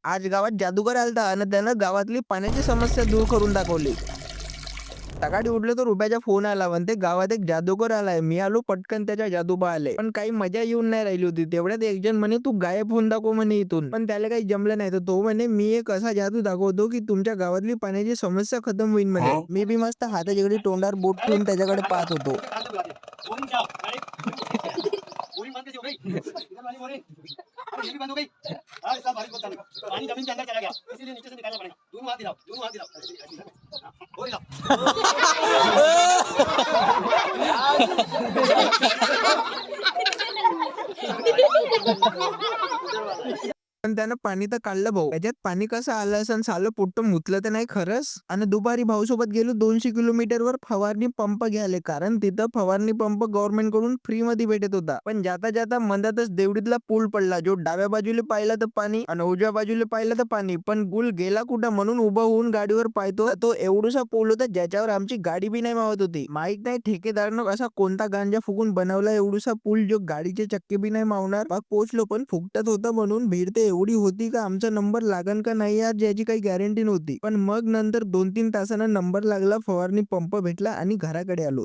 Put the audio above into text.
आज गावात जादूगार आलता आणि त्यानं गावातली पाण्याची समस्या दूर करून दाखवली. सकाळी उठलो तर रुपयाचा फोन आला, म्हणते गावात एक जादूगर आलाय. मी आलो पटकन त्याच्या जादू पाहायला. पण काही मजा येऊन नाही राहिली होती. तेवढ्यात एक जण म्हणे तू गायब होऊन दाखव म्हणे इथून. पण त्याला काही जमलं नाही. तर तो म्हणे मी एक असा जादू दाखवतो की तुमच्या गावातली पाण्याची समस्या खतम होईल म्हणे. मी बी मस्त हाताच्या घडी तोंडावर बोट ठेवून त्याच्याकडे पाहत होतो. बोरिंग बंद कैसे हो गई? इधर वाली बोरिंग। अरे ये भी बंद हो गई। अरे सब बारिश बहुत चालू है। पानी जमीन के अंदर चला गया, इसीलिए नीचे से निकालना पड़ेगा। दोनों हाथ दिलाओ, दोनों हाथ दिलाओ। हाँ, वो दिलाओ। पण त्यानं पाणी तर काढलं भाऊ. त्याच्यात पाणी कसं आलं असं सालं पोट्ट मुतलं तर नाही खरंच. आणि दुपारी भाऊ सोबत गेलो 200 किलोमीटरवर फवारणी पंप घ्यायला, कारण तिथं फवारणी पंप गव्हर्नमेंट कडून फ्री मध्ये भेटत होता. पण जाता जाता मंदातच देवडीतला पूल पडला. जो डाव्या बाजूला पाहिला तर पाणी आणि उजव्या बाजूला पाहिलं तर पाणी. पण पूल गेला कुठं म्हणून उभं होऊन गाडीवर पाहतो, तर तो एवढूसा पूल होता ज्याच्यावर आमची गाडी बी नाही मावत होती. माहित नाही ठेकेदारानं असा कोणता गांजा फुकून बनवला एवढूसा पूल जो गाडीचे चक्के बी नाही मावणार. मग पोहोचलो, पण फुकटत होतं म्हणून भीड ते एवढी होती का आमचा नंबर लागन का नाही यार याची काही गॅरंटी नव्हती. पण मग नंतर 2-3 तासानं नंबर लागला, फवारणी पंप भेटला आणि घराकडे आलो.